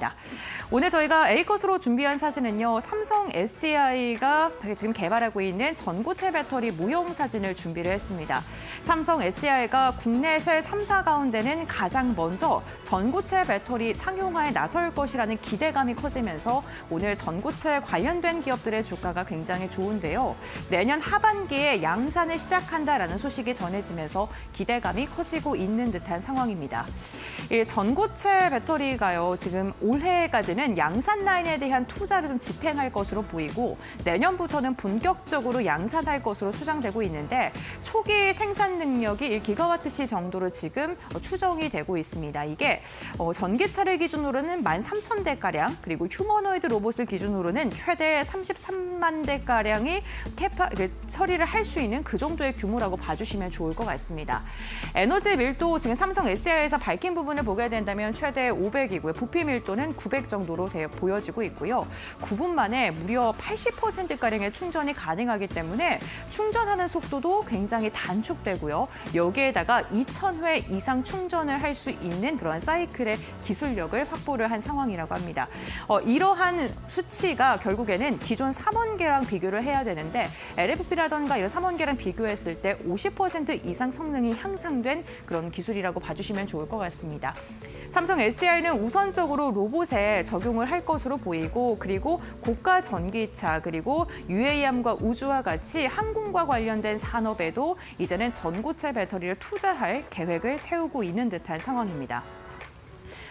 알아보겠습니다. 오늘 저희가 A컷으로 준비한 사진은요. 삼성 SDI가 지금 개발하고 있는 전고체 배터리 모형 사진을 준비를 했습니다. 삼성 SDI가 국내 셀 3사 가운데는 가장 먼저 전고체 배터리 상용화에 나설 것이라는 기대감이 커지면서 오늘 전고체 관련된 기업들의 주가가 굉장히 좋은데요. 내년 하반기에 양산을 시작한다라는 소식이 전해지면서 기대감이 커지고 있는 듯한 상황입니다. 이 전고체 배터리가요, 지금 올해까지는 양산 라인에 대한 투자를 좀 집행할 것으로 보이고 내년부터는 본격적으로 양산할 것으로 추정되고 있는데 초기 생산 능력이 1기가와트시 정도로 지금 추정이 되고 있습니다. 이게 전기차를 기준으로는 13,000대가량, 그리고 휴머노이드 로봇을 기준으로는 최대 33만 대가량이 처리를 할 수 있는 그 정도의 규모라고 봐주시면 좋을 것 같습니다. 에너지 밀도 지금 삼성 SDI에서 밝힌 부분을 보게 된다면 최대 500이고요. 부피 밀도는 900 정도로 보여지고 있고요. 9분 만에 무려 80%가량의 충전이 가능하기 때문에 충전하는 속도도 굉장히 단축되고요. 여기에다가 2,000회 이상 충전을 할 수 있는 그런 사이클의 기술력을 확보를 한 상황이라고 합니다. 이러한 수치가 결국에는 기존 3원계랑 비교를 해야 되는데 LFP라던가 이런 3원계랑 비교했을 때 50% 이상 성능이 향상된 그런 기술이라고 봐주시면 좋을 것 같습니다. 삼성 SDI는 우선적으로 로봇에 적용을 할 것으로 보이고, 그리고 고가 전기차, 그리고 UAM과 우주와 같이 항공과 관련된 산업에도 이제는 전고체 배터리를 투자할 계획을 세우고 있는 듯한 상황입니다.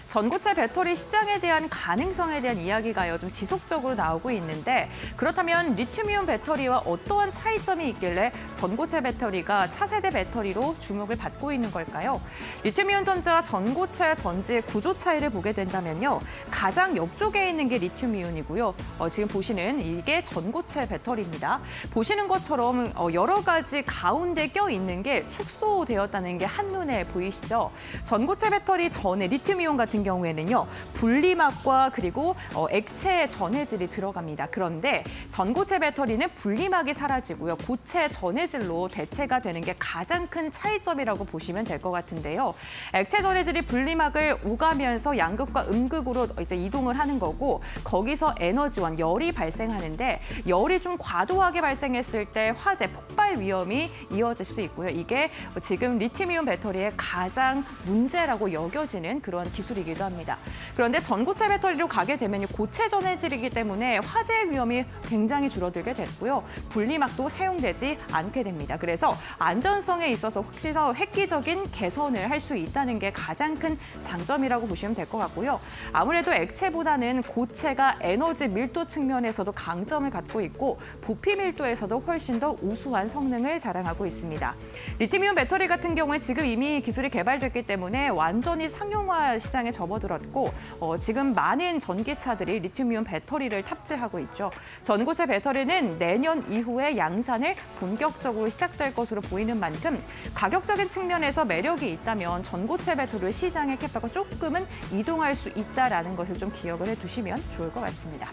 전고체 배터리 시장에 대한 가능성에 대한 이야기가요, 좀 지속적으로 나오고 있는데, 그렇다면 리튬이온 배터리와 어떠한 차이점이 있길래 전고체 배터리가 차세대 배터리로 주목을 받고 있는 걸까요? 리튬이온 전자 전고체 전지의 구조 차이를 보게 된다면요, 가장 옆쪽에 있는 게 리튬이온이고요. 지금 보시는 이게 전고체 배터리입니다. 보시는 것처럼 여러 가지 가운데 껴 있는 게 축소되었다는 게 한눈에 보이시죠? 전고체 배터리 전에 리튬이온 같은 경우에는요, 분리막과 그리고 액체 전해질이 들어갑니다. 그런데 전고체 배터리는 분리막이 사라지고요, 고체 전해질로 대체가 되는 게 가장 큰 차이점이라고 보시면 될 것 같은데요. 액체 전해질이 분리막을 오가면서 양극과 음극으로 이제 이동을 하는 거고, 거기서 에너지원, 열이 발생하는데 열이 좀 과도하게 발생했을 때 화재, 폭발 위험이 이어질 수 있고요. 이게 지금 리튬이온 배터리의 가장 문제라고 여겨지는 그런 기술이기도 합니다. 그런데 전고체 배터리로 가게 되면 고체 전해질이기 때문에 화재 위험이 굉장히 줄어들게 됐고요. 분리막도 사용되지 않게 됩니다. 그래서 안전성에 있어서 혹시 더 획기적인 개선을 할 수 있다는 게 가장 큰 장점이라고 보시면 될 것 같고요. 아무래도 액체보다는 고체가 에너지 밀도 측면에서도 강점을 갖고 있고 부피 밀도에서도 훨씬 더 우수한 성능을 자랑하고 있습니다. 리튬이온 배터리 같은 경우에 지금 이미 기술이 개발됐기 때문에 완전히 상용화 시장에 접어들었고 지금 많은 전기차들이 리튬이온 배터리를 탑재하고 있죠. 전고체 배터리는 내년 이후에 양산을 본격적으로 시작될 것으로 보이는 만큼 가격적인 측면에서 매력이 있다면 전고체 배터리 시장의 캐파가 조금은 이동할 수 있다는 것을 좀 기억을 해두시면 좋을 것 같습니다.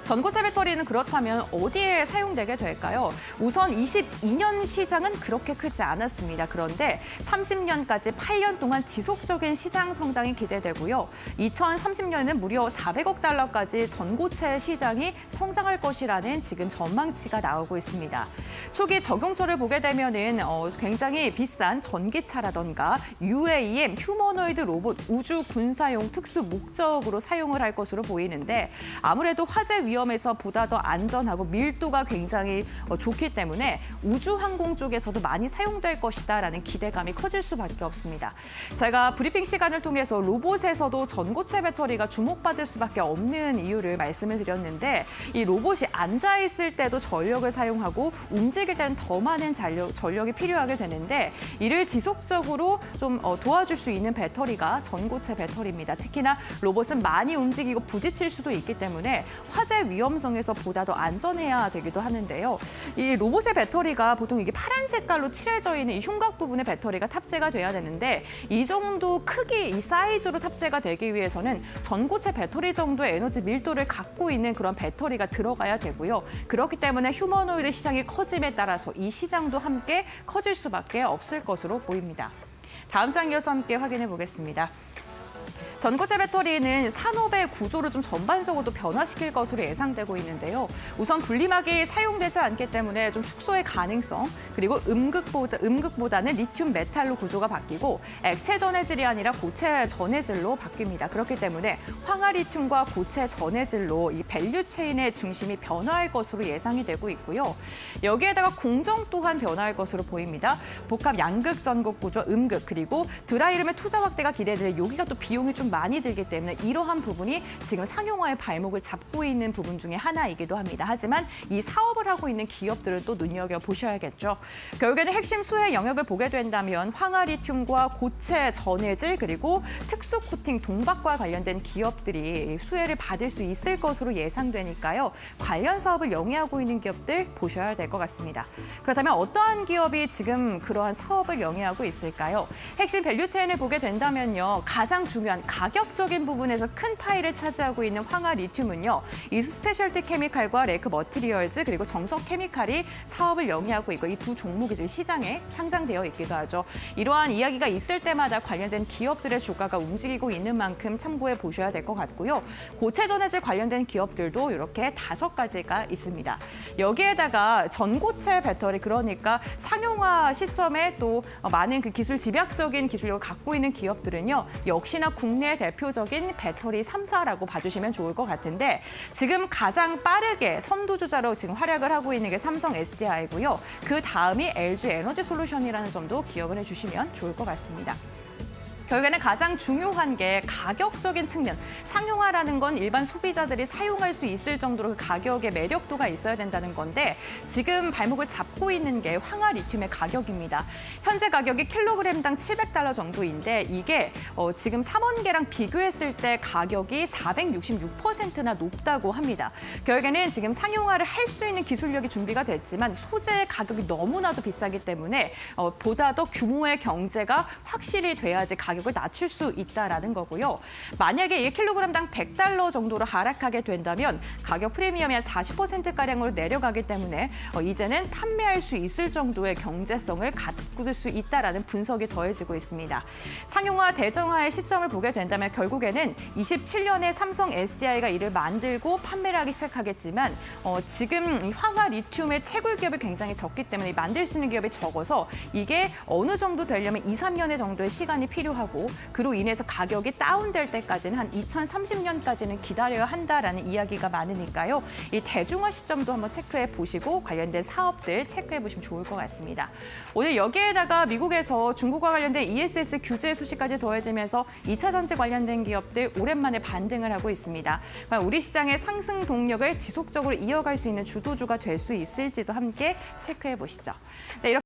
전고체 배터리는 그렇다면 어디에 사용되게 될까요? 우선 22년 시장은 그렇게 크지 않았습니다. 그런데 30년까지 8년 동안 지속적인 시장 성장이 기대되고요. 2030년에는 무려 400억 달러까지 전고체 시장이 성장할 것이라는 지금 전망치가 나오고 있습니다. 초기 적용처를 보게 되면은 굉장히 비싼 전기차라던가 UAM, 휴머노이드 로봇, 우주 군사용 특수 목적으로 사용을 할 것으로 보이는데, 아무래도 화재 위험에서 보다 더 안전하고 밀도가 굉장히 좋기 때문에 우주항공 쪽에서도 많이 사용될 것이다라는 기대감이 커질 수밖에 없습니다. 제가 브리핑 시간을 통해서 로봇에서도 전고체 배터리가 주목받을 수밖에 없는 이유를 말씀을 드렸는데, 이 로봇이 앉아있을 때도 전력을 사용하고 움직일 때는 더 많은 전력이 필요하게 되는데, 이를 지속적으로 좀 도와줄 수 있는 배터리가 전고체 배터리입니다. 특히나 로봇은 많이 움직이고 부딪힐 수도 있기 때문에 화재 위험성에서 보다 더 안전해야 되기도 하는데요. 이 로봇의 배터리가 보통 이게 파란 색깔로 칠해져 있는 이 흉곽 부분의 배터리가 탑재가 돼야 되는데, 이 정도 크기, 이 사이즈로 탑재가 되기 위해서는 전고체 배터리 정도의 에너지 밀도를 갖고 있는 그런 배터리가 들어가야 되고요. 그렇기 때문에 휴머노이드 시장이 커짐에 따라서 이 시장도 함께 커질 수밖에 없을 것으로 보입니다. 다음 장 이어서 함께 확인해 보겠습니다. 전고체 배터리는 산업의 구조를 좀 전반적으로 변화시킬 것으로 예상되고 있는데요. 우선 분리막이 사용되지 않기 때문에 좀 축소의 가능성, 그리고 음극보다는 리튬 메탈로 구조가 바뀌고 액체 전해질이 아니라 고체 전해질로 바뀝니다. 그렇기 때문에 황화리튬과 고체 전해질로 이 밸류 체인의 중심이 변화할 것으로 예상이 되고 있고요. 여기에다가 공정 또한 변화할 것으로 보입니다. 복합 양극 전곡 구조, 음극, 그리고 드라이룸의 투자 확대가 기대되는 여기가 또 비용이 좀 많이 들기 때문에 이러한 부분이 지금 상용화의 발목을 잡고 있는 부분 중에 하나이기도 합니다. 하지만 이 사업을 하고 있는 기업들은 또 눈여겨보셔야겠죠. 결국에는 핵심 수혜 영역을 보게 된다면 황화리튬과 고체 전해질 그리고 특수 코팅 동박과 관련된 기업들이 수혜를 받을 수 있을 것으로 예상되니까요. 관련 사업을 영위하고 있는 기업들 보셔야 될 것 같습니다. 그렇다면 어떠한 기업이 지금 그러한 사업을 영위하고 있을까요? 핵심 밸류 체인을 보게 된다면요. 가장 중요한 가격적인 부분에서 큰 파이를 차지하고 있는 황화리튬은요. 이수 스페셜티 케미칼과 레이크 머티리얼즈 그리고 정석 케미칼이 사업을 영위하고 있고 이 두 종목이 지금 시장에 상장되어 있기도 하죠. 이러한 이야기가 있을 때마다 관련된 기업들의 주가가 움직이고 있는 만큼 참고해 보셔야 될 것 같고요. 고체 전해질 관련된 기업들도 이렇게 5가지가 있습니다. 여기에다가 전고체 배터리 그러니까 상용화 시점에 또 많은 그 기술 집약적인 기술력을 갖고 있는 기업들은요. 역시나 국내 대표적인 배터리 3사라고 봐주시면 좋을 것 같은데 지금 가장 빠르게 선두주자로 지금 활약을 하고 있는 게 삼성 SDI고요. 그 다음이 LG 에너지 솔루션이라는 점도 기억을 해주시면 좋을 것 같습니다. 결국에는 가장 중요한 게 가격적인 측면. 상용화라는 건 일반 소비자들이 사용할 수 있을 정도로 그 가격의 매력도가 있어야 된다는 건데 지금 발목을 잡고 있는 게 황화리튬의 가격입니다. 현재 가격이 킬로그램당 $700 정도인데 이게 지금 삼원계랑 비교했을 때 가격이 466%나 높다고 합니다. 결국에는 지금 상용화를 할 수 있는 기술력이 준비가 됐지만 소재 가격이 너무나도 비싸기 때문에 보다 더 규모의 경제가 확실히 돼야지 가격을 낮출 수 있다라는 거고요. 만약에 이 킬로그램당 $100 정도로 하락하게 된다면 가격 프리미엄이 한 40%가량으로 내려가기 때문에 이제는 판매할 수 있을 정도의 경제성을 갖출 수 있다라는 분석이 더해지고 있습니다. 상용화 대정화의 시점을 보게 된다면 결국에는 27년에 삼성 SDI가 이를 만들고 판매를 하기 시작하겠지만 지금 이 황화리튬의 채굴 기업이 굉장히 적기 때문에 만들 수 있는 기업이 적어서 이게 어느 정도 되려면 2, 3년의 정도의 시간이 필요하고 그로 인해서 가격이 다운될 때까지는 한 2030년까지는 기다려야 한다라는 이야기가 많으니까요. 이 대중화 시점도 한번 체크해 보시고 관련된 사업들 체크해 보시면 좋을 것 같습니다. 오늘 여기에다가 미국에서 중국과 관련된 ESS 규제 소식까지 더해지면서 2차 전지 관련된 기업들 오랜만에 반등을 하고 있습니다. 우리 시장의 상승 동력을 지속적으로 이어갈 수 있는 주도주가 될 수 있을지도 함께 체크해 보시죠. 네, 이렇게